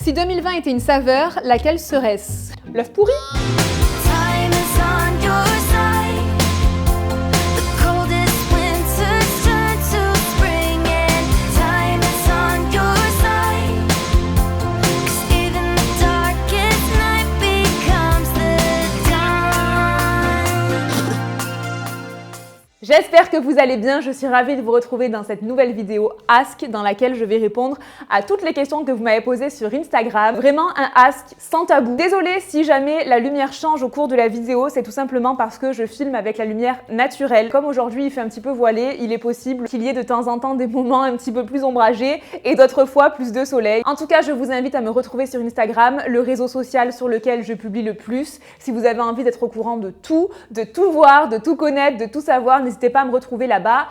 Si 2020 était une saveur, laquelle serait-ce? L'œuf pourri? J'espère que vous allez bien, je suis ravie de vous retrouver dans cette nouvelle vidéo Ask dans laquelle je vais répondre à toutes les questions que vous m'avez posées sur Instagram. Vraiment un Ask sans tabou. Désolée si jamais la lumière change au cours de la vidéo, c'est tout simplement parce que je filme avec la lumière naturelle. Comme aujourd'hui il fait un petit peu voilé, il est possible qu'il y ait de temps en temps des moments un petit peu plus ombragés et d'autres fois plus de soleil. En tout cas, je vous invite à me retrouver sur Instagram, le réseau social sur lequel je publie le plus. Si vous avez envie d'être au courant de tout voir, de tout connaître, de tout savoir, n'hésitez pas à me retrouver là-bas,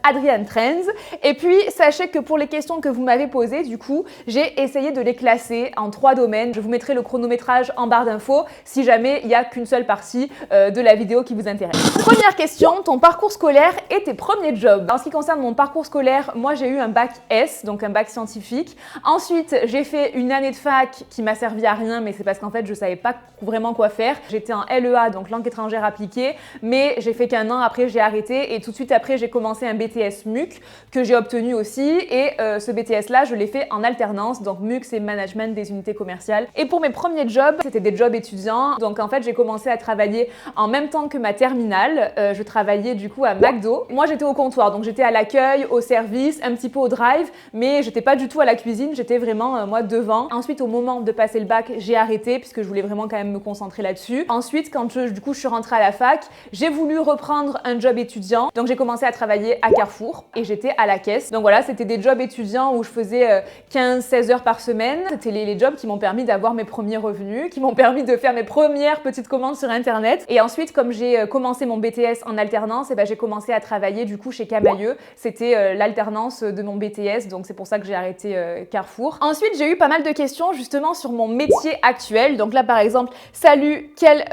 @AdrianneTrends. Et puis, sachez que pour les questions que vous m'avez posées, du coup, j'ai essayé de les classer en 3 domaines. Je vous mettrai le chronométrage en barre d'infos si jamais il n'y a qu'une seule partie de la vidéo qui vous intéresse. Première question, ton parcours scolaire et tes premiers jobs. En ce qui concerne mon parcours scolaire, moi j'ai eu un bac S, donc un bac scientifique. Ensuite, j'ai fait une année de fac qui m'a servi à rien, mais c'est parce qu'en fait, je savais pas vraiment quoi faire. J'étais en LEA, donc langue étrangère appliquée, mais j'ai fait qu'un an. Après, j'ai arrêté et tout de suite après, j'ai commencé un BTS MUC que j'ai obtenu aussi. Et ce BTS-là, je l'ai fait en alternance. Donc MUC, c'est Management des unités commerciales. Et pour mes premiers jobs, c'était des jobs étudiants. Donc en fait, j'ai commencé à travailler en même temps que ma terminale. Je travaillais du coup à McDo. Moi, j'étais au comptoir, donc j'étais à l'accueil, au service, un petit peu au drive, mais j'étais pas du tout à la cuisine. J'étais vraiment moi devant. Ensuite, au moment de passer le bac, j'ai arrêté puisque je voulais vraiment quand même me concentrer là-dessus. Ensuite, quand je suis rentrée à la fac, j'ai voulu reprendre un job étudiant. Donc j'ai commencé à travailler à Carrefour et j'étais à la caisse. Donc voilà, c'était des jobs étudiants où je faisais 15-16 heures par semaine. C'était les jobs qui m'ont permis d'avoir mes premiers revenus, qui m'ont permis de faire mes premières petites commandes sur internet. Et ensuite, comme j'ai commencé mon BTS en alternance, j'ai commencé à travailler du coup chez Camaïeu. C'était l'alternance de mon BTS, donc c'est pour ça que j'ai arrêté Carrefour. Ensuite, j'ai eu pas mal de questions justement sur mon métier actuel. Donc là par exemple, salut, quel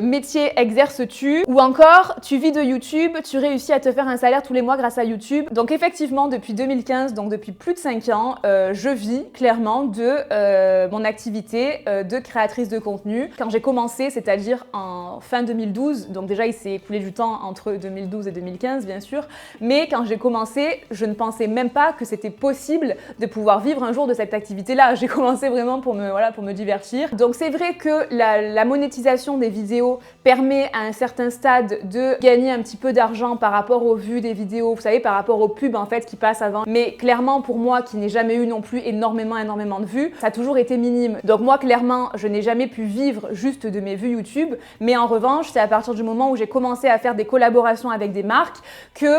métier exerces-tu? Ou encore, tu vis de YouTube, tu réussis à te faire un salaire tous les mois grâce à YouTube. Donc effectivement, depuis 2015, donc depuis plus de 5 ans, je vis clairement de mon activité de créatrice de contenu. Quand j'ai commencé, c'est-à-dire en fin 2012, donc déjà il s'est écoulé du temps entre 2012 et 2015 bien sûr, mais quand j'ai commencé, je ne pensais même pas que c'était possible de pouvoir vivre un jour de cette activité-là. J'ai commencé vraiment pour me divertir. Donc c'est vrai que la monétisation des vidéos permet à un certain stade de gagner un petit peu d'argent par rapport aux vues des vidéos, vous savez, par rapport aux pubs en fait qui passent avant. Mais clairement pour moi qui n'ai jamais eu non plus énormément de vues, ça a toujours été minime. Donc moi clairement je n'ai jamais pu vivre juste de mes vues YouTube, mais en revanche c'est à partir du moment où j'ai commencé à faire des collaborations avec des marques que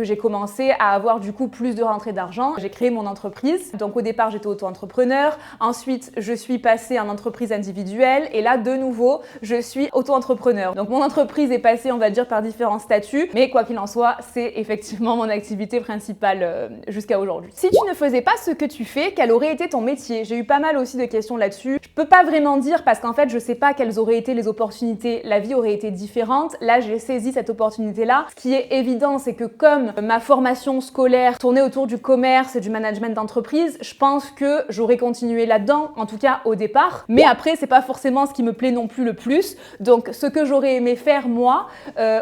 j'ai commencé à avoir du coup plus de rentrées d'argent. J'ai créé mon entreprise. Donc au départ j'étais auto-entrepreneur, ensuite je suis passée en entreprise individuelle et là de nouveau je suis auto-entrepreneur. Donc mon entreprise est passée on va dire par différents statuts, mais quoi qu'il en soit, c'est effectivement mon activité principale jusqu'à aujourd'hui. Si tu ne faisais pas ce que tu fais, quel aurait été ton métier? J'ai eu pas mal aussi de questions là-dessus. Je peux pas vraiment dire parce qu'en fait, je sais pas quelles auraient été les opportunités. La vie aurait été différente. Là, j'ai saisi cette opportunité-là. Ce qui est évident, c'est que comme ma formation scolaire tournait autour du commerce et du management d'entreprise, je pense que j'aurais continué là-dedans, en tout cas au départ. Mais après, c'est pas forcément ce qui me plaît non plus le plus. Donc, ce que j'aurais aimé faire moi,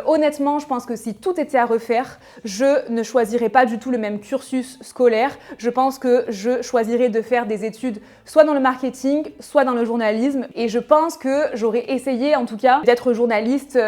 honnêtement, je pense que si tout était à refaire, je ne choisirais pas du tout le même cursus scolaire. Je pense que je choisirais de faire des études soit dans le marketing, soit dans le journalisme. Et je pense que j'aurais essayé, en tout cas, d'être journaliste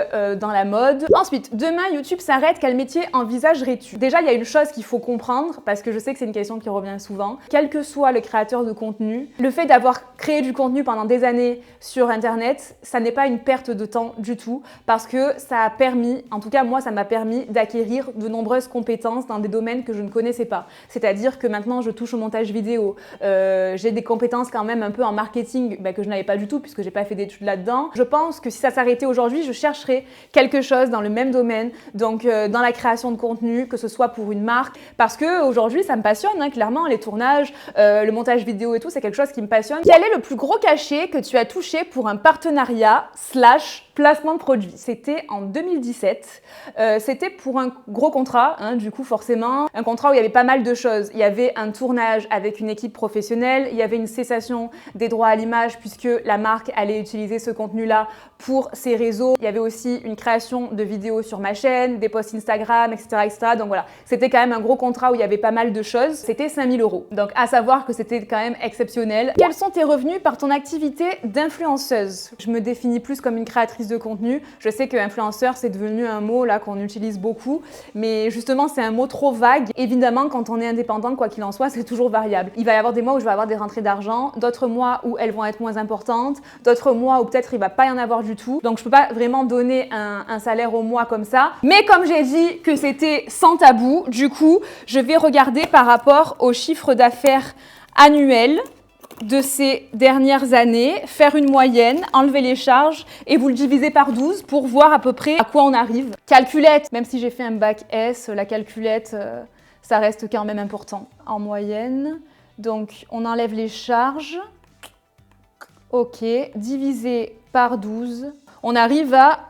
dans la mode. Ensuite, demain, YouTube s'arrête. Quel métier envisagerais-tu? Déjà, il y a une chose qu'il faut comprendre, parce que je sais que c'est une question qui revient souvent. Quel que soit le créateur de contenu, le fait d'avoir créé du contenu pendant des années sur Internet, ça n'est pas une perte de temps du tout, parce que ça a permis, en tout cas moi, ça m'a permis d'acquérir de nombreuses compétences dans des domaines que je ne connaissais pas. C'est-à-dire que maintenant, je touche au montage vidéo. J'ai des compétences quand même un peu en marketing que je n'avais pas du tout puisque j'ai pas fait d'études là-dedans. Je pense que si ça s'arrêtait aujourd'hui, je chercherais quelque chose dans le même domaine, donc dans la création de contenu, que ce soit pour une marque, parce que aujourd'hui, ça me passionne, hein, clairement, les tournages, le montage vidéo et tout, c'est quelque chose qui me passionne. Quel est le plus gros cachet que tu as touché pour un partenariat / Placement de produit, c'était en 2017, c'était pour un gros contrat, hein, du coup forcément, un contrat où il y avait pas mal de choses. Il y avait un tournage avec une équipe professionnelle, il y avait une cessation des droits à l'image puisque la marque allait utiliser ce contenu-là pour ses réseaux. Il y avait aussi une création de vidéos sur ma chaîne, des posts Instagram, etc. etc. Donc voilà, c'était quand même un gros contrat où il y avait pas mal de choses. C'était 5 000 €. Donc à savoir que c'était quand même exceptionnel. Quels sont tes revenus par ton activité d'influenceuse? Je me définis plus comme une créatrice de contenu. Je sais que influenceur, c'est devenu un mot là qu'on utilise beaucoup, mais justement, c'est un mot trop vague. Évidemment, quand on est indépendant, quoi qu'il en soit, c'est toujours variable. Il va y avoir des mois où je vais avoir des rentrées d'argent, d'autres mois où elles vont être moins importantes, d'autres mois où peut-être il va pas y en avoir du tout. Donc, je peux pas vraiment donner un salaire au mois comme ça. Mais comme j'ai dit que c'était sans tabou, du coup, je vais regarder par rapport au chiffre d'affaires annuel de ces dernières années, faire une moyenne, enlever les charges et vous le divisez par 12 pour voir à peu près à quoi on arrive. Calculette, même si j'ai fait un bac S, la calculette, ça reste quand même important. En moyenne, donc on enlève les charges, ok, divisé par 12, on arrive à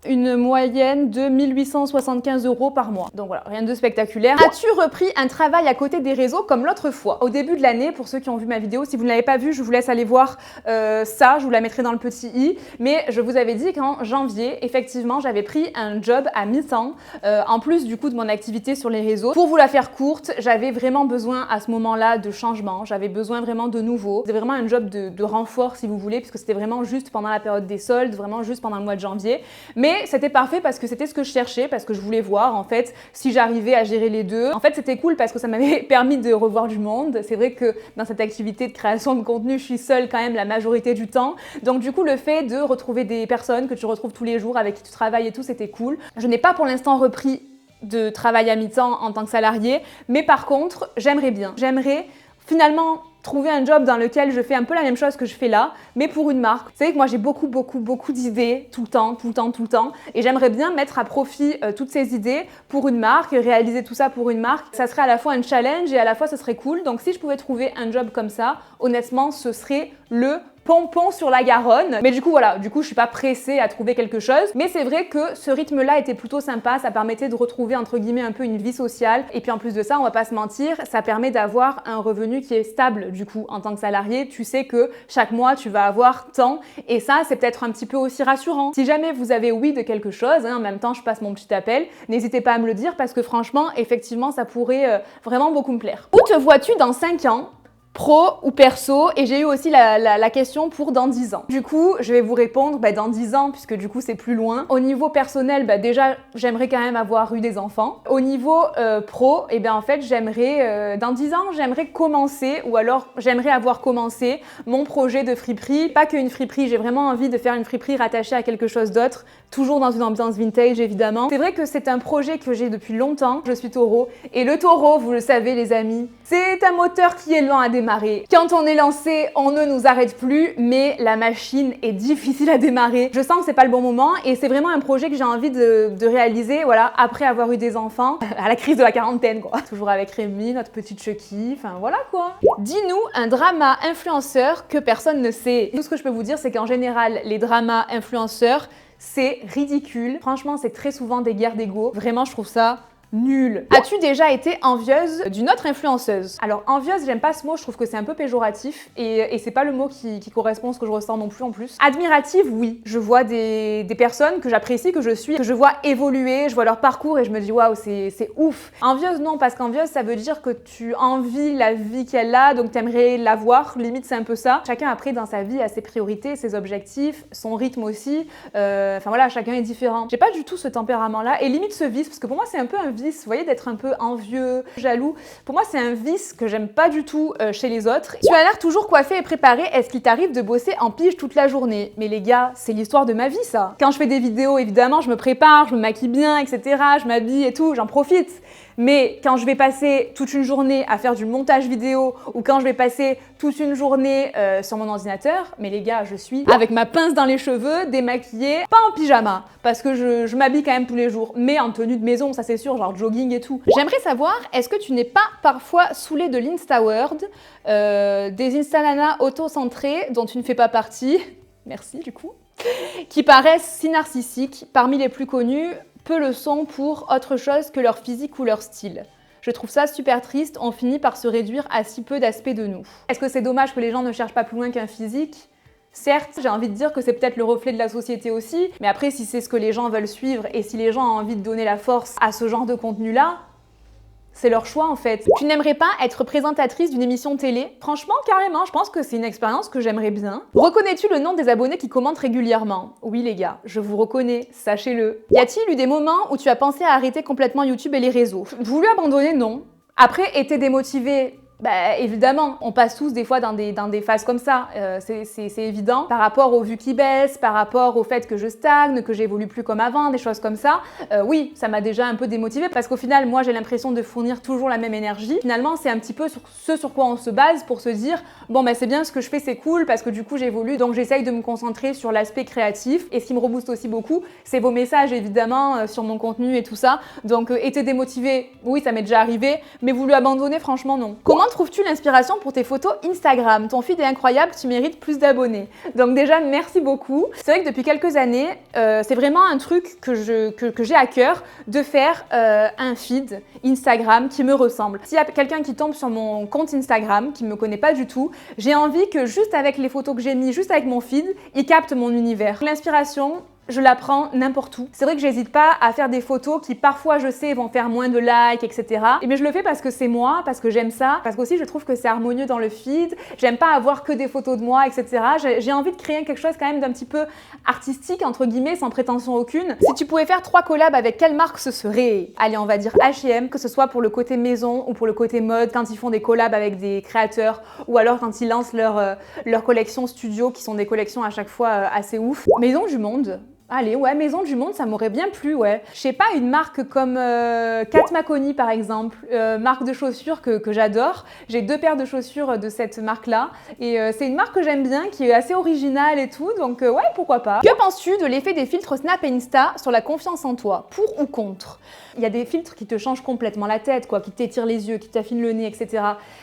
une moyenne de 1 875 € par mois. Donc voilà, rien de spectaculaire. As-tu repris un travail à côté des réseaux comme l'autre fois? Au début de l'année, pour ceux qui ont vu ma vidéo, si vous ne l'avez pas vue, je vous laisse aller voir ça, je vous la mettrai dans le petit i. Mais je vous avais dit qu'en janvier, effectivement, j'avais pris un job à mi-temps, en plus du coup de mon activité sur les réseaux. Pour vous la faire courte, j'avais vraiment besoin à ce moment-là de changement, j'avais besoin vraiment de nouveau. C'était vraiment un job de renfort si vous voulez, puisque c'était vraiment juste pendant la période des soldes, vraiment juste pendant le mois de janvier. Mais c'était parfait parce que c'était ce que je cherchais, parce que je voulais voir en fait si j'arrivais à gérer les deux. En fait, c'était cool parce que ça m'avait permis de revoir du monde. C'est vrai que dans cette activité de création de contenu, je suis seule quand même la majorité du temps. Donc du coup, le fait de retrouver des personnes que tu retrouves tous les jours, avec qui tu travailles et tout, c'était cool. Je n'ai pas pour l'instant repris de travail à mi-temps en tant que salarié, mais par contre, j'aimerais bien. J'aimerais finalement trouver un job dans lequel je fais un peu la même chose que je fais là, mais pour une marque. Vous savez que moi j'ai beaucoup d'idées tout le temps, et j'aimerais bien mettre à profit toutes ces idées pour une marque, réaliser tout ça pour une marque. Ça serait à la fois un challenge et à la fois ce serait cool. Donc si je pouvais trouver un job comme ça, honnêtement, ce serait le pompon sur la Garonne. Mais du coup, voilà, je suis pas pressée à trouver quelque chose. Mais c'est vrai que ce rythme-là était plutôt sympa. Ça permettait de retrouver, entre guillemets, un peu une vie sociale. Et puis en plus de ça, on va pas se mentir, ça permet d'avoir un revenu qui est stable, du coup, en tant que salarié. Tu sais que chaque mois, tu vas avoir tant. Et ça, c'est peut-être un petit peu aussi rassurant. Si jamais vous avez oui de quelque chose, hein, en même temps, je passe mon petit appel, n'hésitez pas à me le dire parce que franchement, effectivement, ça pourrait vraiment beaucoup me plaire. Où te vois-tu dans 5 ans? Pro ou perso, et j'ai eu aussi la question pour dans 10 ans. Du coup, je vais vous répondre dans 10 ans, puisque du coup c'est plus loin. Au niveau personnel, déjà j'aimerais quand même avoir eu des enfants. Au niveau pro, en fait j'aimerais, dans 10 ans, j'aimerais commencer, ou alors j'aimerais avoir commencé mon projet de friperie. Pas qu'une friperie, j'ai vraiment envie de faire une friperie rattachée à quelque chose d'autre, toujours dans une ambiance vintage évidemment. C'est vrai que c'est un projet que j'ai depuis longtemps. Je suis taureau, et le taureau, vous le savez les amis, c'est un moteur qui est lent à démarrer. Quand on est lancé, on ne nous arrête plus, mais la machine est difficile à démarrer. Je sens que c'est pas le bon moment et c'est vraiment un projet que j'ai envie de réaliser, voilà, après avoir eu des enfants, à la crise de la quarantaine, quoi. Toujours avec Rémi, notre petite Chucky, enfin voilà quoi. Dis-nous un drama influenceur que personne ne sait. Tout ce que je peux vous dire, c'est qu'en général, les dramas influenceurs, c'est ridicule. Franchement, c'est très souvent des guerres d'ego. Vraiment, je trouve ça nul. As-tu déjà été envieuse d'une autre influenceuse? Alors envieuse, j'aime pas ce mot, je trouve que c'est un peu péjoratif et c'est pas le mot qui correspond à ce que je ressens non plus en plus. Admirative, oui. Je vois des personnes que j'apprécie, que je suis, que je vois évoluer, je vois leur parcours et je me dis waouh, c'est ouf. Envieuse, non, parce qu'envieuse, ça veut dire que tu envies la vie qu'elle a, donc t'aimerais l'avoir, limite c'est un peu ça. Chacun après dans sa vie a ses priorités, ses objectifs, son rythme aussi. Enfin voilà, chacun est différent. J'ai pas du tout ce tempérament-là et limite ce vice, parce que pour moi c'est un peu un vice, vous voyez, d'être un peu envieux, jaloux. Pour moi, c'est un vice que j'aime pas du tout chez les autres. Tu as l'air toujours coiffée et préparée. Est-ce qu'il t'arrive de bosser en pige toute la journée? Mais les gars, c'est l'histoire de ma vie, ça. Quand je fais des vidéos, évidemment, je me prépare, je me maquille bien, etc. Je m'habille et tout, j'en profite. Mais quand je vais passer toute une journée à faire du montage vidéo ou quand je vais passer toute une journée sur mon ordinateur, mais les gars, je suis avec ma pince dans les cheveux, démaquillée, pas en pyjama, parce que je m'habille quand même tous les jours, mais en tenue de maison, ça c'est sûr, genre jogging et tout. J'aimerais savoir, est-ce que tu n'es pas parfois saoulée de l'Instaworld, des Instananas auto-centrés dont tu ne fais pas partie? Merci du coup. qui paraissent si narcissiques, parmi les plus connus, peu le sont pour autre chose que leur physique ou leur style. Je trouve ça super triste, on finit par se réduire à si peu d'aspects de nous. Est-ce que c'est dommage que les gens ne cherchent pas plus loin qu'un physique ? Certes, j'ai envie de dire que c'est peut-être le reflet de la société aussi, mais après si c'est ce que les gens veulent suivre et si les gens ont envie de donner la force à ce genre de contenu-là, c'est leur choix en fait. Tu n'aimerais pas être présentatrice d'une émission télé? Franchement, carrément, je pense que c'est une expérience que j'aimerais bien. Reconnais-tu le nom des abonnés qui commentent régulièrement? Oui les gars, je vous reconnais, sachez-le. Y a-t-il eu des moments où tu as pensé à arrêter complètement YouTube et les réseaux? Voulu abandonner? Non. Après, été démotivé? Bah évidemment, on passe tous des fois dans des phases comme ça, c'est évident. Par rapport aux vues qui baissent, par rapport au fait que je stagne, que j'évolue plus comme avant, des choses comme ça, oui, ça m'a déjà un peu démotivée parce qu'au final, moi j'ai l'impression de fournir toujours la même énergie. Finalement, c'est un petit peu ce sur quoi on se base pour se dire, bon bah c'est bien ce que je fais, c'est cool parce que du coup j'évolue, donc j'essaye de me concentrer sur l'aspect créatif. Et ce qui me rebooste aussi beaucoup, c'est vos messages évidemment sur mon contenu et tout ça. Donc été démotivé, oui ça m'est déjà arrivé, mais voulu abandonner, franchement non. Comment trouves-tu l'inspiration pour tes photos Instagram? Ton feed est incroyable, tu mérites plus d'abonnés. Donc déjà, merci beaucoup. C'est vrai que depuis quelques années, c'est vraiment un truc que j'ai à cœur de faire un feed Instagram qui me ressemble. S'il y a quelqu'un qui tombe sur mon compte Instagram, qui ne me connaît pas du tout, j'ai envie que juste avec les photos que j'ai mis, juste avec mon feed, il capte mon univers. L'inspiration, je la prends n'importe où. C'est vrai que j'hésite pas à faire des photos qui parfois je sais vont faire moins de likes, etc. Mais je le fais parce que c'est moi, parce que j'aime ça, parce qu'aussi je trouve que c'est harmonieux dans le feed. J'aime pas avoir que des photos de moi, etc. J'ai envie de créer quelque chose quand même d'un petit peu artistique, entre guillemets, sans prétention aucune. Si tu pouvais faire 3 collabs avec quelle marque ce serait? Allez, on va dire H&M, que ce soit pour le côté maison ou pour le côté mode, quand ils font des collabs avec des créateurs ou alors quand ils lancent leur collection studio, qui sont des collections à chaque fois assez ouf. Maison du Monde. Allez, ouais, Maison du Monde, ça m'aurait bien plu, ouais. Je sais pas, une marque comme Kat Makoni, par exemple, marque de chaussures que j'adore. J'ai 2 paires de chaussures de cette marque-là. Et c'est une marque que j'aime bien, qui est assez originale et tout, donc ouais, pourquoi pas. Que penses-tu de l'effet des filtres Snap et Insta sur la confiance en toi? Pour ou contre? Il y a des filtres qui te changent complètement la tête, quoi, qui t'étirent les yeux, qui t'affinent le nez, etc.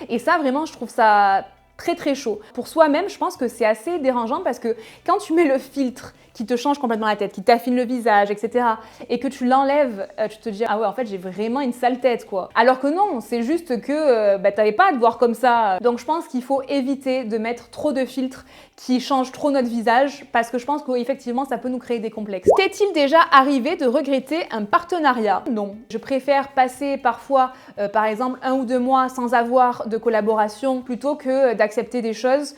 Et ça, vraiment, je trouve ça très très chaud. Pour soi-même, je pense que c'est assez dérangeant parce que quand tu mets le filtre qui te change complètement la tête, qui t'affine le visage, etc. et que tu l'enlèves, tu te dis « Ah ouais, en fait, j'ai vraiment une sale tête, quoi. » Alors que non, c'est juste que t'avais pas à te voir comme ça. Donc je pense qu'il faut éviter de mettre trop de filtres qui changent trop notre visage parce que je pense qu'effectivement, ça peut nous créer des complexes. T'est-il déjà arrivé de regretter un partenariat? Non. Je préfère passer parfois, par exemple, 1 ou 2 mois sans avoir de collaboration plutôt que d'accepter des choses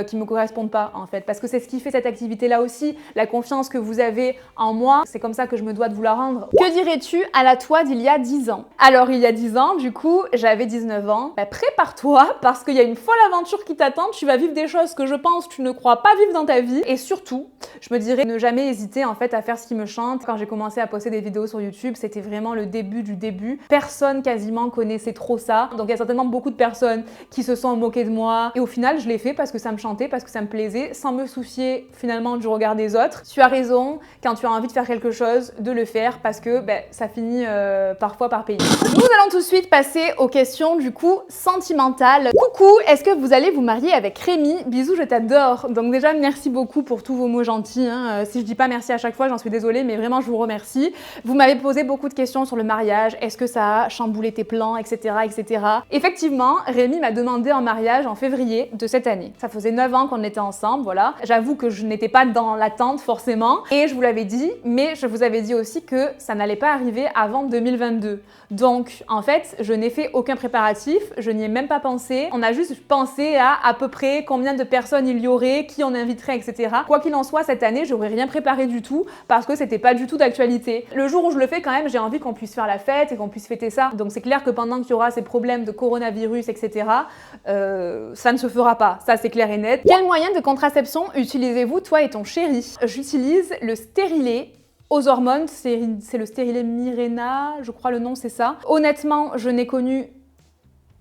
qui me correspondent pas, en fait. Parce que c'est ce qui fait cette activité-là aussi. La confiance que vous avez en moi, c'est comme ça que je me dois de vous la rendre. Que dirais-tu à la toi d'il y a 10 ans? Alors, il y a 10 ans, du coup, j'avais 19 ans. Bah, prépare-toi parce qu'il y a une folle aventure qui t'attend. Tu vas vivre des choses que je pense tu ne crois pas vivre dans ta vie. Et surtout, je me dirais ne jamais hésiter en fait à faire ce qui me chante. Quand j'ai commencé à poster des vidéos sur YouTube, c'était vraiment le début du début. Personne quasiment connaissait trop ça. Donc il y a certainement beaucoup de personnes qui se sont moquées de moi. Et au final, je l'ai fait parce que ça me chantait, parce que ça me plaisait, sans me soucier finalement du regard des autres. Tu as raison, quand tu as envie de faire quelque chose, de le faire parce que ça finit parfois par payer. Nous allons tout de suite passer aux questions du coup sentimentales. Coucou, est-ce que vous allez vous marier avec Rémi? Bisous, je t'adore. Donc déjà, merci beaucoup pour tous vos mots gentils. Hein. Si je dis pas merci à chaque fois, j'en suis désolée, mais vraiment, je vous remercie. Vous m'avez posé beaucoup de questions sur le mariage. Est-ce que ça a chamboulé tes plans, etc., etc. Effectivement, Rémi m'a demandé en mariage en février de cette année. Ça faisait 9 ans qu'on était ensemble, voilà. J'avoue que je n'étais pas dans l'attente forcément. Et je vous l'avais dit, mais je vous avais dit aussi que ça n'allait pas arriver avant 2022. Donc, en fait, je n'ai fait aucun préparatif, je n'y ai même pas pensé. On a juste pensé à peu près combien de personnes il y aurait, qui on inviterait, etc. Quoi qu'il en soit, cette année, j'aurais rien préparé du tout parce que c'était pas du tout d'actualité. Le jour où je le fais, quand même, j'ai envie qu'on puisse faire la fête et qu'on puisse fêter ça. Donc, c'est clair que pendant qu'il y aura ces problèmes de coronavirus, etc., ça ne se fera pas. Ça, c'est clair et net. Quel moyen de contraception utilisez-vous, toi et ton chéri? J'utilise le stérilet aux hormones, c'est le stérilet Mirena, je crois le nom c'est ça. Honnêtement, je n'ai connu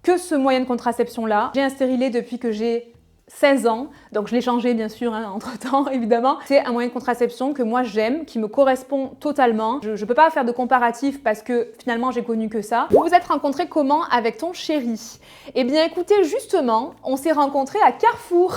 que ce moyen de contraception-là. J'ai un stérilet depuis que j'ai 16 ans, donc je l'ai changé bien sûr entre-temps évidemment. C'est un moyen de contraception que moi j'aime, qui me correspond totalement. Je peux pas faire de comparatif parce que finalement j'ai connu que ça. Vous vous êtes rencontrés comment avec ton chéri? Eh bien écoutez, justement, on s'est rencontrés à Carrefour.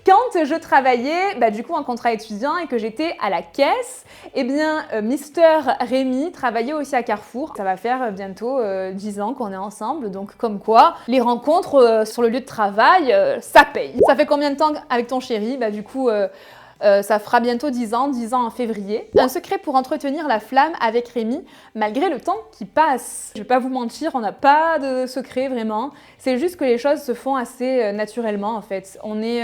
Quand je travaillais du coup en contrat étudiant et que j'étais à la caisse, eh bien Mister Rémi travaillait aussi à Carrefour. Ça va faire bientôt 10 ans qu'on est ensemble, donc comme quoi les rencontres sur le lieu de travail, ça paye. Ça fait combien de temps avec ton chéri? Du coup ça fera bientôt 10 ans en février. Un secret pour entretenir la flamme avec Rémi, malgré le temps qui passe. Je vais pas vous mentir, on n'a pas de secret vraiment. C'est juste que les choses se font assez naturellement en fait. On est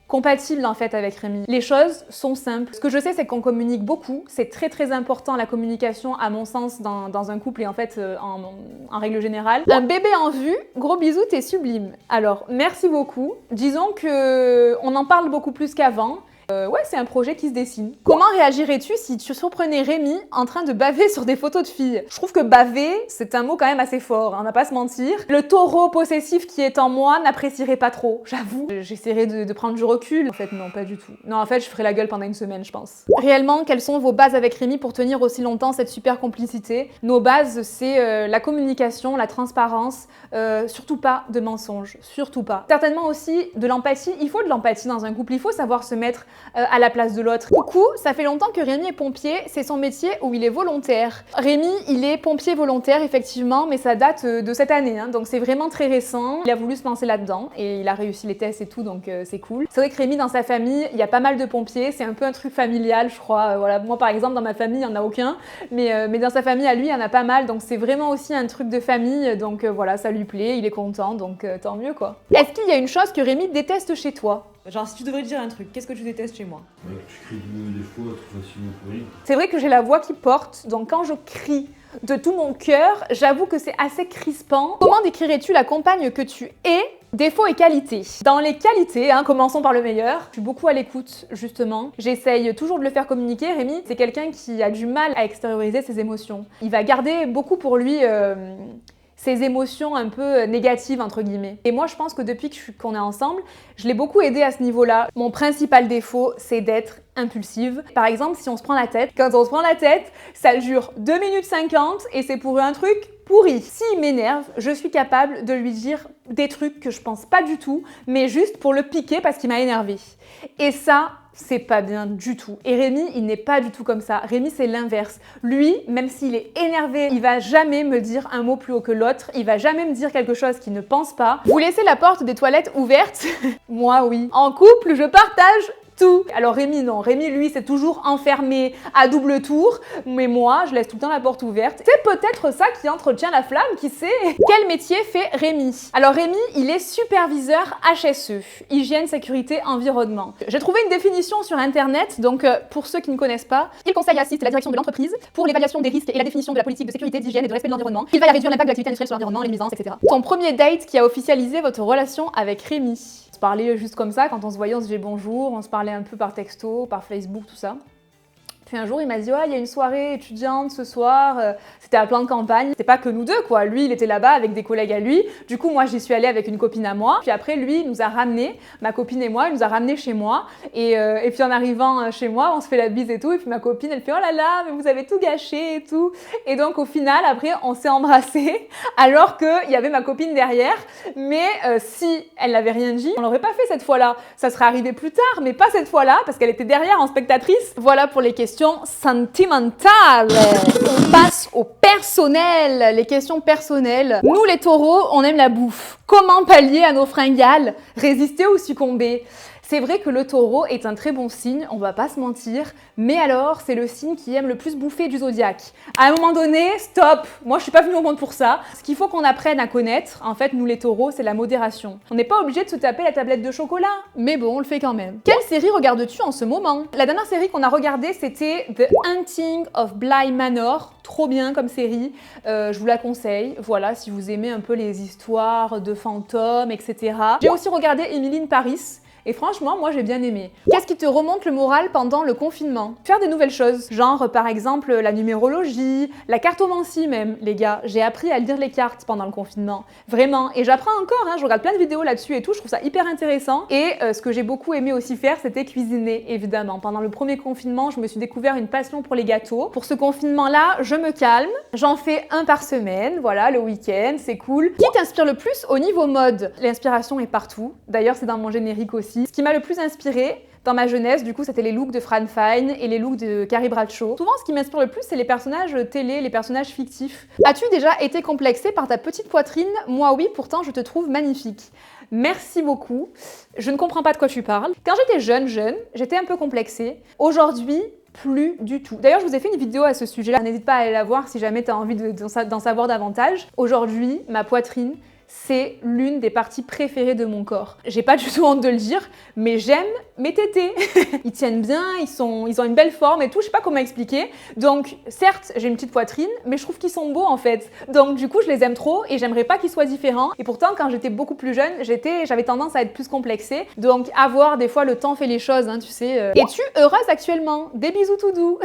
compatible en fait avec Rémi. Les choses sont simples. Ce que je sais, c'est qu'on communique beaucoup. C'est très très important la communication à mon sens dans un couple et en fait en règle générale. Un bébé en vue, gros bisous, t'es sublime. Alors merci beaucoup. Disons que on en parle beaucoup plus qu'avant. Ouais, c'est un projet qui se dessine. Comment réagirais-tu si tu surprenais Rémi en train de baver sur des photos de filles? Je trouve que baver, c'est un mot quand même assez fort, hein, on va pas se mentir. Le taureau possessif qui est en moi n'apprécierait pas trop, j'avoue. J'essaierais de prendre du recul. En fait, non, pas du tout. Non, en fait, je ferais la gueule pendant une semaine, je pense. Réellement, quelles sont vos bases avec Rémi pour tenir aussi longtemps cette super complicité? Nos bases, c'est la communication, la transparence, surtout pas de mensonges, surtout pas. Certainement aussi de l'empathie. Il faut de l'empathie dans un couple, il faut savoir se mettre à la place de l'autre. Coucou, ça fait longtemps que Rémi est pompier, c'est son métier où il est volontaire. Rémi, il est pompier volontaire effectivement, mais ça date de cette année, hein, donc c'est vraiment très récent. Il a voulu se lancer là-dedans et il a réussi les tests et tout, donc c'est cool. C'est vrai que Rémi, dans sa famille, il y a pas mal de pompiers, c'est un peu un truc familial, je crois. Voilà, moi par exemple, dans ma famille, il n'y en a aucun, mais dans sa famille, à lui, il y en a pas mal, donc c'est vraiment aussi un truc de famille, donc voilà, ça lui plaît, il est content, donc tant mieux quoi. Est-ce qu'il y a une chose que Rémi déteste chez toi? Genre, si tu devrais dire un truc, qu'est-ce que tu détestes chez moi? Ouais, que tu cries des fois trop facilement pour rire. C'est vrai que j'ai la voix qui porte, donc quand je crie de tout mon cœur, j'avoue que c'est assez crispant. Comment décrirais-tu la compagne que tu es? Défauts et qualités. Dans les qualités, commençons par le meilleur. Je suis beaucoup à l'écoute, justement. J'essaye toujours de le faire communiquer. Rémi, c'est quelqu'un qui a du mal à extérioriser ses émotions. Il va garder beaucoup pour lui ses émotions un peu négatives, entre guillemets. Et moi, je pense que depuis qu'on est ensemble, je l'ai beaucoup aidé à ce niveau-là. Mon principal défaut, c'est d'être impulsive. Par exemple, si on se prend la tête, quand on se prend la tête, ça dure 2 minutes 50 et c'est pour un truc pourri. S'il m'énerve, je suis capable de lui dire des trucs que je pense pas du tout, mais juste pour le piquer parce qu'il m'a énervé. Et ça, c'est pas bien du tout. Et Rémi, il n'est pas du tout comme ça. Rémi, c'est l'inverse. Lui, même s'il est énervé, il va jamais me dire un mot plus haut que l'autre. Il va jamais me dire quelque chose qu'il ne pense pas. Vous laissez la porte des toilettes ouverte? Moi, oui. En couple, je partage tout. Alors Rémi, non. Rémi, lui, c'est toujours enfermé à double tour. Mais moi, je laisse tout le temps la porte ouverte. C'est peut-être ça qui entretient la flamme, qui sait. Quel métier fait Rémi? Alors Rémi, il est superviseur HSE, hygiène, sécurité, environnement. J'ai trouvé une définition sur internet, donc pour ceux qui ne connaissent pas, il conseille et assiste la direction de l'entreprise pour l'évaluation des risques et la définition de la politique de sécurité, d'hygiène et de respect de l'environnement. Il va y réduire l'impact de l'activité industrielle sur l'environnement, les nuisances, etc. Ton premier date qui a officialisé votre relation avec Rémi? On se parlait juste comme ça, quand on se voyait, on se disait bonjour, on se parlait un peu par texto, par Facebook, tout ça. Puis un jour, il m'a dit « Ouais, il y a une soirée étudiante ce soir. » C'était à plan de campagne. C'était pas que nous deux, quoi. Lui, il était là-bas avec des collègues à lui. Du coup, moi, j'y suis allée avec une copine à moi. Puis après, lui, il nous a ramenés, ma copine et moi, il nous a ramenés chez moi. Et puis en arrivant chez moi, on se fait la bise et tout. Et puis ma copine, elle fait « Oh là là, mais vous avez tout gâché et tout. » Et donc, au final, après, on s'est embrassés alors qu'il y avait ma copine derrière. Mais si elle n'avait rien dit, on l'aurait pas fait cette fois-là. Ça serait arrivé plus tard, mais pas cette fois-là parce qu'elle était derrière en spectatrice. Voilà pour les questions sentimentales. On passe au personnel, les questions personnelles. Nous les taureaux, on aime la bouffe. Comment pallier à nos fringales? Résister ou succomber? C'est vrai que le taureau est un très bon signe, on va pas se mentir, mais alors c'est le signe qui aime le plus bouffer du zodiaque. À un moment donné, stop! Moi je suis pas venue au monde pour ça. Ce qu'il faut qu'on apprenne à connaître, en fait nous les taureaux, c'est la modération. On n'est pas obligé de se taper la tablette de chocolat, mais bon, on le fait quand même. Quelle série regardes-tu en ce moment? La dernière série qu'on a regardée, c'était The Hunting of Bly Manor. Trop bien comme série, je vous la conseille. Voilà, si vous aimez un peu les histoires de fantômes, etc. J'ai aussi regardé Emily in Paris. Et franchement, moi j'ai bien aimé. Qu'est-ce qui te remonte le moral pendant le confinement? Faire des nouvelles choses, genre par exemple la numérologie, la cartomancie même, les gars. J'ai appris à lire les cartes pendant le confinement, vraiment. Et j'apprends encore, je regarde plein de vidéos là-dessus et tout, je trouve ça hyper intéressant. Et ce que j'ai beaucoup aimé aussi faire, c'était cuisiner, évidemment. Pendant le premier confinement, je me suis découvert une passion pour les gâteaux. Pour ce confinement-là, je me calme, j'en fais un par semaine, voilà, le week-end, c'est cool. Qui t'inspire le plus au niveau mode? L'inspiration est partout, d'ailleurs c'est dans mon générique aussi. aussi. Ce qui m'a le plus inspiré dans ma jeunesse, du coup, c'était les looks de Fran Fine et les looks de Carrie Bradshaw. Souvent, ce qui m'inspire le plus, c'est les personnages télé, les personnages fictifs. As-tu déjà été complexée par ta petite poitrine? Moi, oui, pourtant, je te trouve magnifique. Merci beaucoup. Je ne comprends pas de quoi tu parles. Quand j'étais jeune, j'étais un peu complexée. Aujourd'hui, plus du tout. D'ailleurs, je vous ai fait une vidéo à ce sujet-là. N'hésite pas à aller la voir si jamais tu as envie d'en savoir davantage. Aujourd'hui, ma poitrine, c'est l'une des parties préférées de mon corps. J'ai pas du tout honte de le dire, mais j'aime mes tétés. Ils tiennent bien, ils ont une belle forme et tout, je sais pas comment expliquer. Donc, certes, j'ai une petite poitrine, mais je trouve qu'ils sont beaux en fait. Donc, du coup, je les aime trop et j'aimerais pas qu'ils soient différents. Et pourtant, quand j'étais beaucoup plus jeune, j'avais tendance à être plus complexée. Donc, à voir, des fois, le temps fait les choses, hein, tu sais. Es-tu heureuse actuellement? Des bisous tout doux.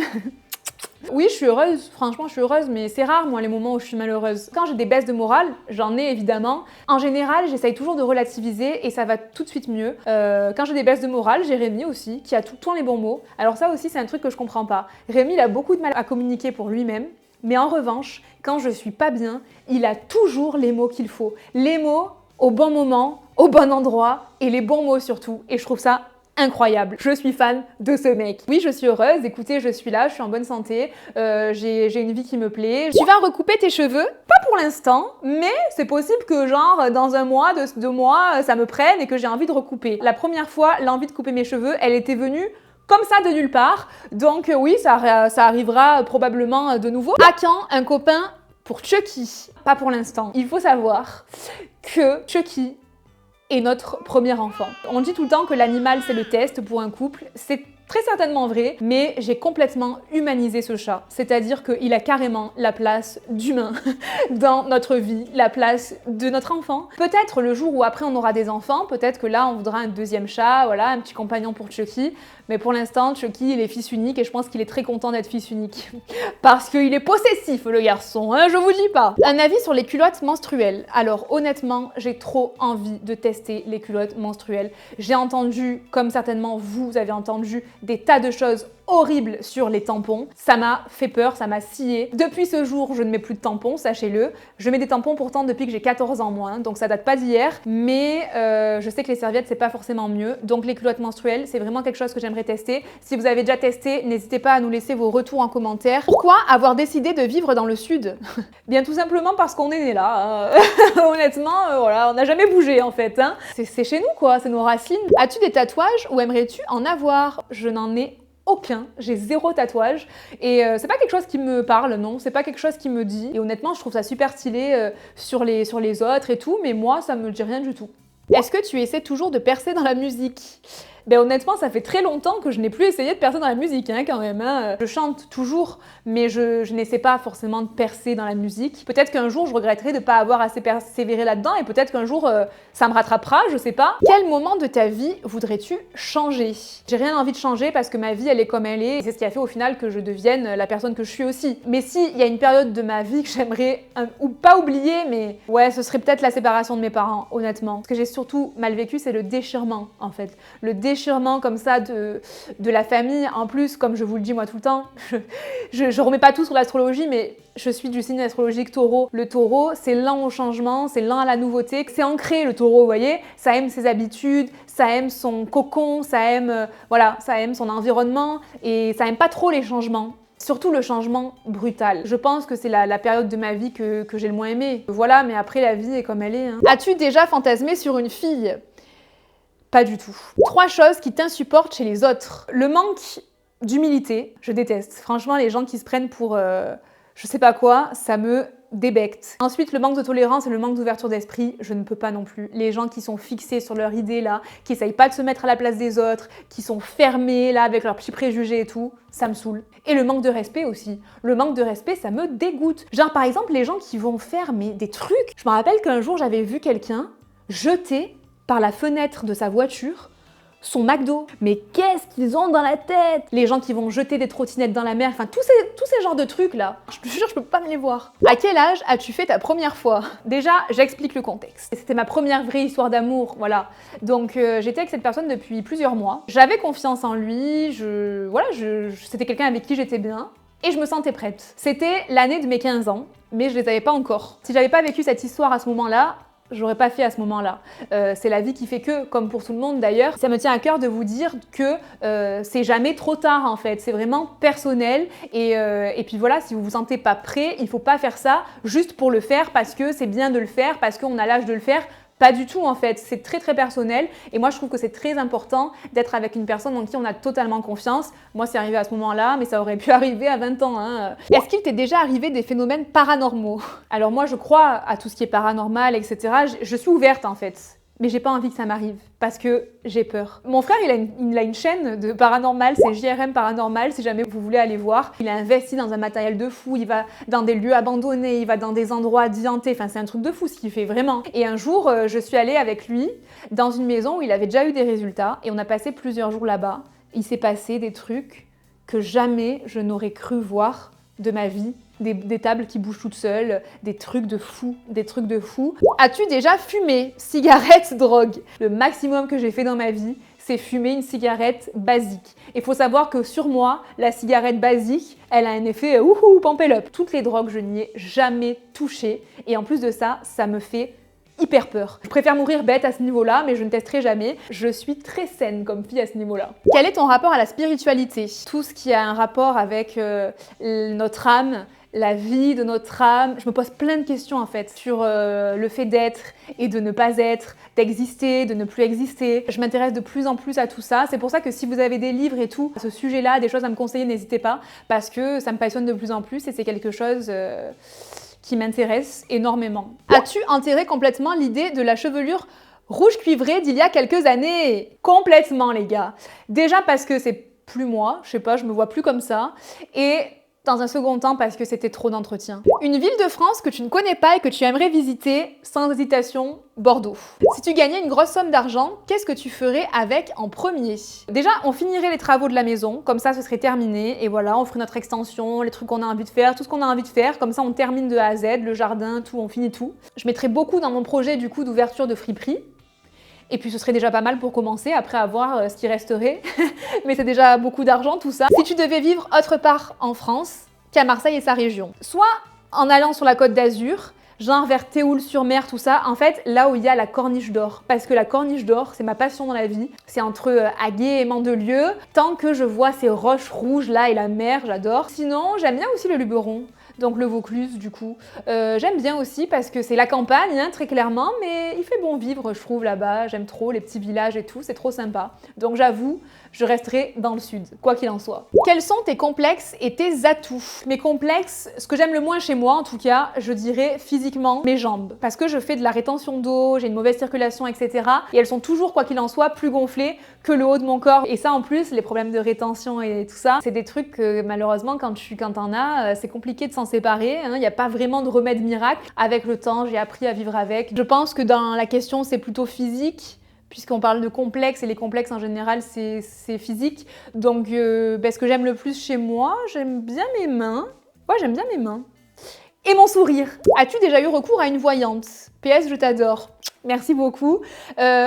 Oui, je suis heureuse, franchement je suis heureuse, mais c'est rare moi les moments où je suis malheureuse. Quand j'ai des baisses de morale, j'en ai évidemment. En général, j'essaye toujours de relativiser et ça va tout de suite mieux. Quand j'ai des baisses de morale, j'ai Rémi aussi, qui a tout le temps les bons mots. Alors ça aussi c'est un truc que je comprends pas. Rémi il a beaucoup de mal à communiquer pour lui-même, mais en revanche, quand je suis pas bien, il a toujours les mots qu'il faut. Les mots au bon moment, au bon endroit et les bons mots surtout. Et je trouve ça incroyable, je suis fan de ce mec. Oui, je suis heureuse, écoutez, je suis là, je suis en bonne santé, j'ai une vie qui me plaît. Tu vas recouper tes cheveux? Pas pour l'instant, mais c'est possible que genre dans un mois, deux mois, ça me prenne et que j'ai envie de recouper. La première fois, l'envie de couper mes cheveux, elle était venue comme ça de nulle part, donc oui, ça arrivera probablement de nouveau. À quand un copain pour Chucky? Pas pour l'instant. Il faut savoir que Chucky est notre premier enfant. On dit tout le temps que l'animal c'est le test pour un couple, c'est très certainement vrai, mais j'ai complètement humanisé ce chat. C'est-à-dire qu'il a carrément la place d'humain dans notre vie, la place de notre enfant. Peut-être le jour où après on aura des enfants, peut-être que là on voudra un deuxième chat, voilà, un petit compagnon pour Chucky. Mais pour l'instant, Chucky, il est fils unique et je pense qu'il est très content d'être fils unique. Parce qu'il est possessif, le garçon, hein, je vous dis pas. Un avis sur les culottes menstruelles. Alors honnêtement, j'ai trop envie de tester les culottes menstruelles. J'ai entendu, comme certainement vous avez entendu, des tas de choses horribles sur les tampons. Ça m'a fait peur, ça m'a scié. Depuis ce jour, je ne mets plus de tampons, sachez-le. Je mets des tampons pourtant depuis que j'ai 14 ans moins, donc ça date pas d'hier. Mais je sais que les serviettes, c'est pas forcément mieux. Donc les culottes menstruelles, c'est vraiment quelque chose que j'aimerais tester. Si vous avez déjà testé, n'hésitez pas à nous laisser vos retours en commentaire. Pourquoi avoir décidé de vivre dans le sud? Bien tout simplement parce qu'on est né là. Honnêtement, voilà, on n'a jamais bougé en fait. Hein. C'est chez nous quoi, c'est nos racines. As-tu des tatouages ou aimerais-tu en avoir? Je n'en ai aucun, j'ai 0 tatouage et c'est pas quelque chose qui me parle, non, c'est pas quelque chose qui me dit et honnêtement je trouve ça super stylé sur les autres et tout, mais moi ça me dit rien du tout. Est-ce que tu essaies toujours de percer dans la musique? Ben honnêtement, ça fait très longtemps que je n'ai plus essayé de percer dans la musique, hein, quand même. Hein. Je chante toujours, mais je n'essaie pas forcément de percer dans la musique. Peut-être qu'un jour, je regretterai de ne pas avoir assez persévéré là-dedans, et peut-être qu'un jour, ça me rattrapera, je sais pas. Quel moment de ta vie voudrais-tu changer? J'ai rien envie de changer parce que ma vie, elle est comme elle est, et c'est ce qui a fait au final que je devienne la personne que je suis aussi. Mais s'il y a une période de ma vie que j'aimerais, ou pas oublier, mais ouais, ce serait peut-être la séparation de mes parents, honnêtement. Ce que j'ai surtout mal vécu, c'est le déchirement, en fait. Le déchirement comme ça de la famille. En plus, comme je vous le dis moi tout le temps, je remets pas tout sur l'astrologie, mais je suis du signe astrologique taureau. Le taureau, c'est lent au changement, c'est lent à la nouveauté. C'est ancré le taureau, vous voyez. Ça aime ses habitudes, ça aime son cocon, ça aime, voilà, ça aime son environnement et ça aime pas trop les changements. Surtout le changement brutal. Je pense que c'est la période de ma vie que j'ai le moins aimé. Voilà, mais après la vie est comme elle est. Hein. As-tu déjà fantasmé sur une fille? Pas du tout. 3 choses qui t'insupportent chez les autres. Le manque d'humilité, je déteste. Franchement, les gens qui se prennent pour je sais pas quoi, ça me débecte. Ensuite, le manque de tolérance et le manque d'ouverture d'esprit, je ne peux pas non plus. Les gens qui sont fixés sur leur idée là, qui essayent pas de se mettre à la place des autres, qui sont fermés là avec leurs petits préjugés et tout, ça me saoule. Et le manque de respect aussi. Le manque de respect, ça me dégoûte. Genre par exemple, les gens qui vont faire des trucs. Je me rappelle qu'un jour, j'avais vu quelqu'un jeter par la fenêtre de sa voiture son McDo. Mais qu'est-ce qu'ils ont dans la tête? Les gens qui vont jeter des trottinettes dans la mer, enfin tous ces genres de trucs là, je te jure, je peux pas me les voir. À quel âge as-tu fait ta première fois? Déjà, j'explique le contexte. C'était ma première vraie histoire d'amour, voilà. Donc j'étais avec cette personne depuis plusieurs mois. J'avais confiance en lui, c'était quelqu'un avec qui j'étais bien. Et je me sentais prête. C'était l'année de mes 15 ans, mais je les avais pas encore. Si j'avais pas vécu cette histoire à ce moment-là, j'aurais pas fait à ce moment-là. C'est la vie qui fait que, comme pour tout le monde d'ailleurs. Ça me tient à cœur de vous dire que c'est jamais trop tard en fait. C'est vraiment personnel et puis voilà, si vous vous sentez pas prêt, il faut pas faire ça juste pour le faire parce que c'est bien de le faire, parce qu'on a l'âge de le faire. Pas du tout en fait, c'est très très personnel et moi je trouve que c'est très important d'être avec une personne en qui on a totalement confiance. Moi c'est arrivé à ce moment-là, mais ça aurait pu arriver à 20 ans. Hein. Est-ce qu'il t'est déjà arrivé des phénomènes paranormaux? Alors moi je crois à tout ce qui est paranormal, etc. Je suis ouverte en fait. Mais j'ai pas envie que ça m'arrive parce que j'ai peur. Mon frère, il a une chaîne de paranormal, c'est JRM Paranormal, si jamais vous voulez aller voir. Il a investi dans un matériel de fou, il va dans des lieux abandonnés, il va dans des endroits diantés, enfin c'est un truc de fou ce qu'il fait vraiment. Et un jour, je suis allée avec lui dans une maison où il avait déjà eu des résultats et on a passé plusieurs jours là-bas. Il s'est passé des trucs que jamais je n'aurais cru voir de ma vie. Des tables qui bougent toutes seules, des trucs de fou, des trucs de fou. As-tu déjà fumé? Cigarette, drogue? Le maximum que j'ai fait dans ma vie, c'est fumer une cigarette basique. Il faut savoir que sur moi, la cigarette basique, elle a un effet wouhou, pump it up. Toutes les drogues, je n'y ai jamais touché. Et en plus de ça, ça me fait hyper peur. Je préfère mourir bête à ce niveau-là, mais je ne testerai jamais. Je suis très saine comme fille à ce niveau-là. Quel est ton rapport à la spiritualité? Tout ce qui a un rapport avec notre âme, la vie de notre âme. Je me pose plein de questions en fait sur le fait d'être et de ne pas être, d'exister, de ne plus exister. Je m'intéresse de plus en plus à tout ça. C'est pour ça que si vous avez des livres et tout, à ce sujet-là, des choses à me conseiller, n'hésitez pas, parce que ça me passionne de plus en plus et c'est quelque chose qui m'intéresse énormément. As-tu enterré complètement l'idée de la chevelure rouge cuivrée d'il y a quelques années? Complètement les gars. Déjà parce que c'est plus moi, je sais pas, je me vois plus comme ça. Et dans un second temps parce que c'était trop d'entretien. Une ville de France que tu ne connais pas et que tu aimerais visiter, sans hésitation, Bordeaux. Si tu gagnais une grosse somme d'argent, qu'est-ce que tu ferais avec en premier? Déjà, on finirait les travaux de la maison, comme ça ce serait terminé, et voilà, on ferait notre extension, les trucs qu'on a envie de faire, tout ce qu'on a envie de faire, comme ça on termine de A à Z, le jardin, tout, on finit tout. Je mettrais beaucoup dans mon projet du coup d'ouverture de friperie. Et puis ce serait déjà pas mal pour commencer, après avoir ce qui resterait. Mais c'est déjà beaucoup d'argent tout ça. Si tu devais vivre autre part en France qu'à Marseille et sa région, soit en allant sur la Côte d'Azur, genre vers Théoul-sur-Mer, tout ça, en fait, là où il y a la Corniche d'Or. Parce que la Corniche d'Or, c'est ma passion dans la vie. C'est entre Aguet et Mandelieu. Tant que je vois ces roches rouges là et la mer, j'adore. Sinon, j'aime bien aussi le Luberon. Donc le Vaucluse du coup. J'aime bien aussi parce que c'est la campagne, hein, très clairement, mais il fait bon vivre, je trouve, là-bas. J'aime trop les petits villages et tout, c'est trop sympa. Donc j'avoue, je resterai dans le sud, quoi qu'il en soit. Quels sont tes complexes et tes atouts? Mes complexes, ce que j'aime le moins chez moi, en tout cas, je dirais physiquement mes jambes. Parce que je fais de la rétention d'eau, j'ai une mauvaise circulation, etc. Et elles sont toujours, quoi qu'il en soit, plus gonflées que le haut de mon corps. Et ça, en plus, les problèmes de rétention et tout ça, c'est des trucs que malheureusement, quand t'en as, c'est compliqué de s'en séparer. Il n'y a pas vraiment de remède miracle. Avec le temps, j'ai appris à vivre avec. Je pense que dans la question, c'est plutôt physique, puisqu'on parle de complexes, et les complexes en général, c'est physique. Donc, ce que j'aime le plus chez moi, j'aime bien mes mains. Ouais, j'aime bien mes mains. Et mon sourire. As-tu déjà eu recours à une voyante? PS, je t'adore. Merci beaucoup.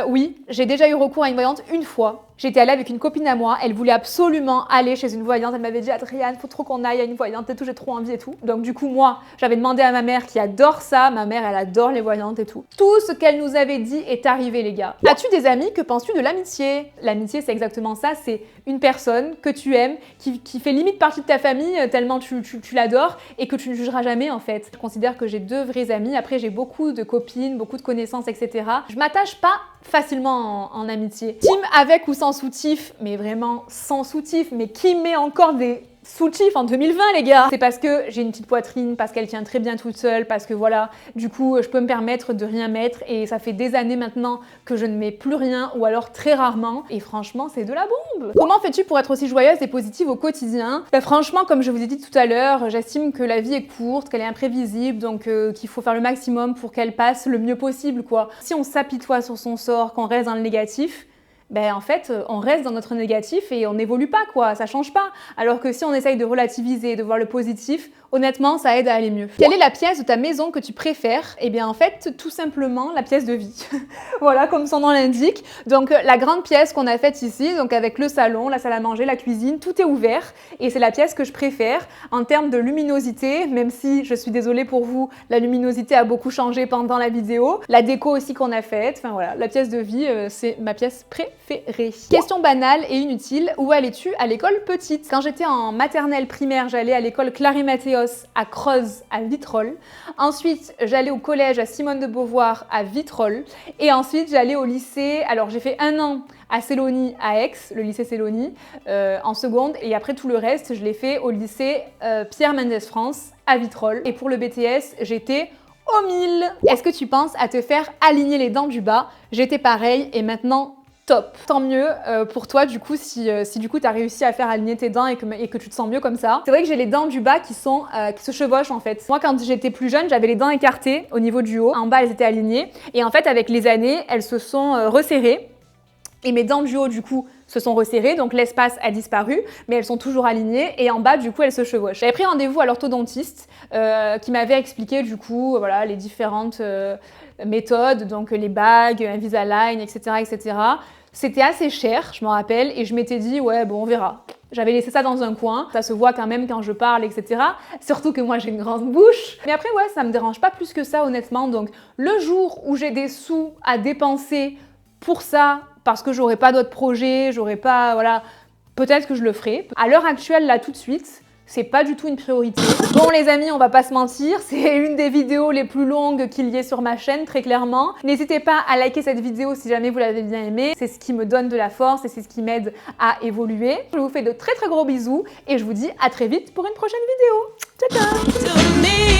Oui, j'ai déjà eu recours à une voyante une fois. J'étais allée avec une copine à moi, elle voulait absolument aller chez une voyante, elle m'avait dit « Adriane, faut trop qu'on aille à une voyante et tout, j'ai trop envie et tout ». Donc du coup, moi, j'avais demandé à ma mère qui adore ça, ma mère, elle adore les voyantes et tout. Tout ce qu'elle nous avait dit est arrivé, les gars. As-tu des amis? Que penses-tu de l'amitié? L'amitié, c'est exactement ça, c'est une personne que tu aimes, qui fait limite partie de ta famille, tellement tu l'adores et que tu ne jugeras jamais en fait. Je considère que j'ai deux vrais amis, après j'ai beaucoup de copines, beaucoup de connaissances, etc. Je m'attache pas facilement en amitié. Team avec ou sans soutif, mais vraiment sans soutif, mais qui met encore des soutifs en 2020 les gars? C'est parce que j'ai une petite poitrine, parce qu'elle tient très bien toute seule, parce que voilà, du coup je peux me permettre de rien mettre et ça fait des années maintenant que je ne mets plus rien ou alors très rarement et franchement c'est de la bombe. Comment fais-tu pour être aussi joyeuse et positive au quotidien? Franchement, comme je vous ai dit tout à l'heure, j'estime que la vie est courte, qu'elle est imprévisible, donc qu'il faut faire le maximum pour qu'elle passe le mieux possible quoi. Si on s'apitoie sur son sort, qu'on reste dans le négatif, en fait, on reste dans notre négatif et on n'évolue pas, quoi, ça change pas. Alors que si on essaye de relativiser, de voir le positif, Honnêtement, ça aide à aller mieux. Quelle est la pièce de ta maison que tu préfères? Eh bien en fait, tout simplement la pièce de vie. Voilà, comme son nom l'indique. Donc la grande pièce qu'on a faite ici, donc avec le salon, la salle à manger, la cuisine, tout est ouvert et c'est la pièce que je préfère en termes de luminosité, même si je suis désolée pour vous, la luminosité a beaucoup changé pendant la vidéo. La déco aussi qu'on a faite, enfin voilà, la pièce de vie, c'est ma pièce préférée. Question banale et inutile, où allais-tu à l'école petite? Quand j'étais en maternelle primaire, j'allais à l'école Clary-Mathéos à Crozes, à Vitrolles. Ensuite, j'allais au collège à Simone de Beauvoir à Vitrolles. Et ensuite, j'allais au lycée. Alors, j'ai fait 1 an à Célonie, à Aix, le lycée Célonie, en seconde. Et après, tout le reste, je l'ai fait au lycée Pierre Mendès France à Vitrolles. Et pour le BTS, j'étais au 1000. Est-ce que tu penses à te faire aligner les dents du bas? J'étais pareil et maintenant, top. Tant mieux pour toi du coup si du coup tu as réussi à faire aligner tes dents et que tu te sens mieux comme ça. C'est vrai que j'ai les dents du bas qui se chevauchent en fait. Moi quand j'étais plus jeune, j'avais les dents écartées au niveau du haut. En bas elles étaient alignées et en fait avec les années elles se sont resserrées. Et mes dents du haut, du coup, se sont resserrées, donc l'espace a disparu, mais elles sont toujours alignées, et en bas, du coup, elles se chevauchent. J'avais pris rendez-vous à l'orthodontiste qui m'avait expliqué, du coup, voilà, les différentes méthodes, donc les bagues, Invisalign, etc., etc. C'était assez cher, je m'en rappelle, et je m'étais dit, ouais, bon, on verra. J'avais laissé ça dans un coin, ça se voit quand même quand je parle, etc. Surtout que moi, j'ai une grande bouche. Mais après, ouais, ça me dérange pas plus que ça, honnêtement. Donc, le jour où j'ai des sous à dépenser pour ça, parce que j'aurais pas d'autres projets, j'aurais pas, voilà, peut-être que je le ferai. À l'heure actuelle, là, tout de suite, c'est pas du tout une priorité. Bon les amis, on va pas se mentir, c'est une des vidéos les plus longues qu'il y ait sur ma chaîne, très clairement. N'hésitez pas à liker cette vidéo si jamais vous l'avez bien aimée. C'est ce qui me donne de la force et c'est ce qui m'aide à évoluer. Je vous fais de très très gros bisous et je vous dis à très vite pour une prochaine vidéo. Ciao ciao.